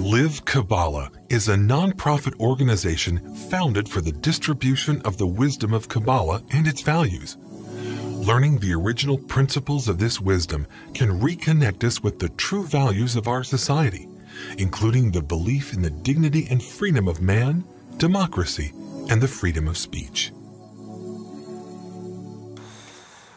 Live Kabbalah is a non-profit organization founded for the distribution of the wisdom of Kabbalah and its values. Learning the original principles of this wisdom can reconnect us with the true values of our society, including the belief in the dignity and freedom of man, democracy, and the freedom of speech.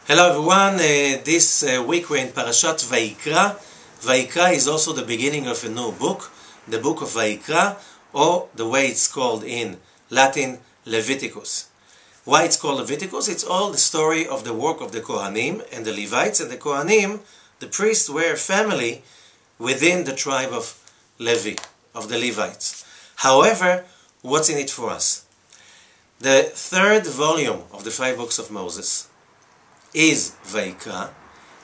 Hello everyone, this week we're in Parashat VaYikra. VaYikra is also the beginning of a new book, the book of VaYikra, or the way it's called in Latin, Leviticus. Why it's called Leviticus? It's all the story of the work of the Kohanim and the Levites, and the Kohanim, the priests, were a family within the tribe of Levi, of the Levites. However, what's in it for us? The third volume of the 5 books of Moses is VaYikra,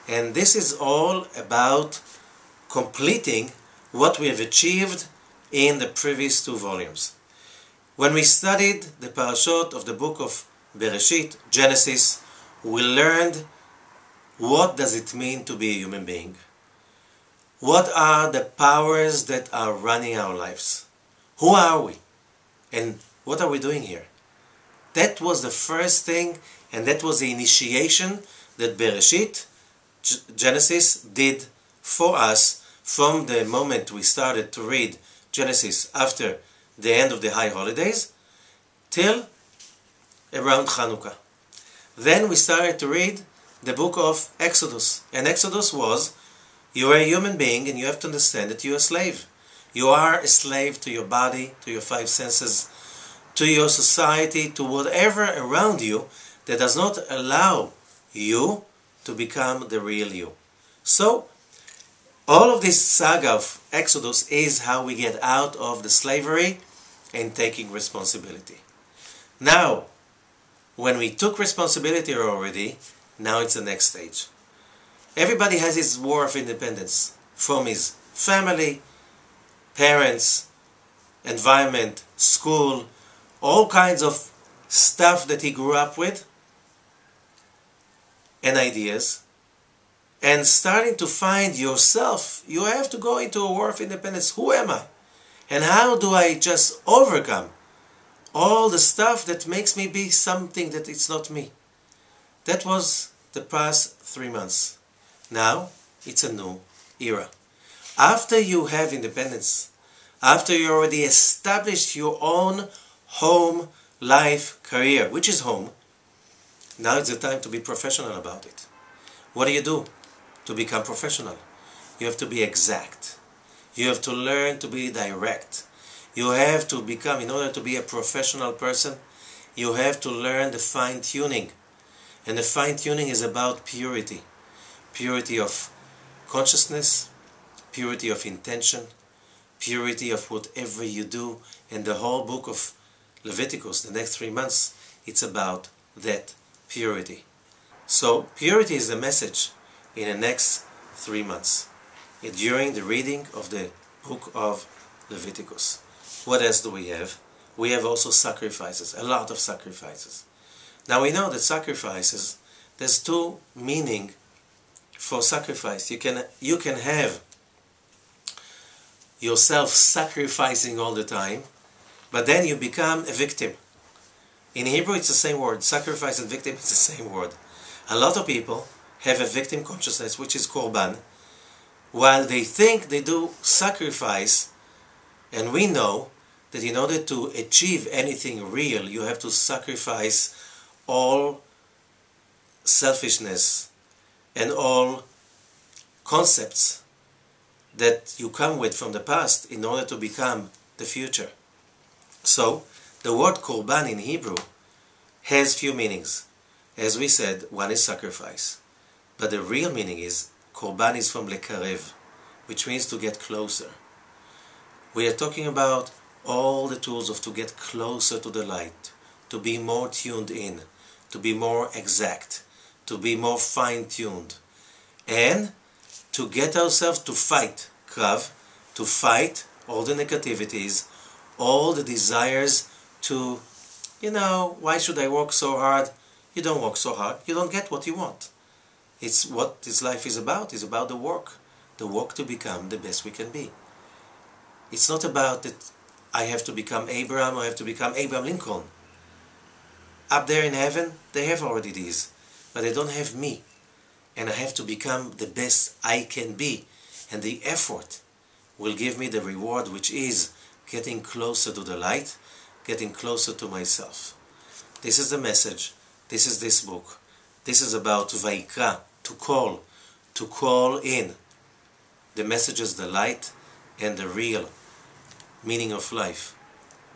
and this is all about completing what we have achieved in the previous 2 volumes. When we studied the Parashat of the book of Bereshit, Genesis, we learned what does it mean to be a human being. What are the powers that are running our lives? Who are we? And what are we doing here? That was the first thing, and that was the initiation that Bereshit, Genesis, did for us from the moment we started to read Genesis after the end of the high holidays till around Chanukah. Then we started to read the book of Exodus. And Exodus was, you are a human being and you have to understand that you are a slave. You are a slave to your body, to your 5 senses, to your society, to whatever around you that does not allow you to become the real you. So, all of this saga of Exodus is how we get out of the slavery and taking responsibility. Now, when we took responsibility already, now it's the next stage. Everybody has his war of independence from his family, parents, environment, school, all kinds of stuff that he grew up with, and ideas. And starting to find yourself, you have to go into a war of independence. Who am I? And how do I just overcome all the stuff that makes me be something that it's not me? That was the past 3 months. Now, it's a new era. After you have independence, after you already established your own home, life, career, which is home, now it's the time to be professional about it. What do you do to become professional? You have to be exact. You have to learn to be direct. You have to become, in order to be a professional person, you have to learn the fine-tuning. And the fine-tuning is about purity. Purity of consciousness, purity of intention, purity of whatever you do. And the whole book of Leviticus, the next 3 months, it's about that purity. So purity is the message in the next 3 months during the reading of the book of Leviticus. What else do we have? We have also sacrifices, a lot of sacrifices. Now we know that sacrifices, there's 2 meanings for sacrifice. You can have yourself sacrificing all the time, but then you become a victim. In Hebrew it's the same word. Sacrifice and victim is the same word. A lot of people have a victim consciousness, which is korban, while they think they do sacrifice. And we know that in order to achieve anything real, you have to sacrifice all selfishness and all concepts that you come with from the past in order to become the future. So, the word korban in Hebrew has few meanings. As we said, one is sacrifice. But the real meaning is, korban is from lekarev, which means to get closer. We are talking about all the tools of to get closer to the light, to be more tuned in, to be more exact, to be more fine-tuned, and to get ourselves to fight, krav, to fight all the negativities, all the desires to, why should I work so hard? You don't work so hard, you don't get what you want. It's what this life is about the work to become the best we can be. It's not about that I have to become Abraham or I have to become Abraham Lincoln. Up there in heaven, they have already these, but they don't have me. And I have to become the best I can be. And the effort will give me the reward, which is getting closer to the light, getting closer to myself. This is the message. This is this book. This is about VaYikra, to call in. The message is the light and the real meaning of life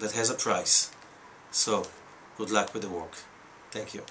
that has a price. So, good luck with the work. Thank you.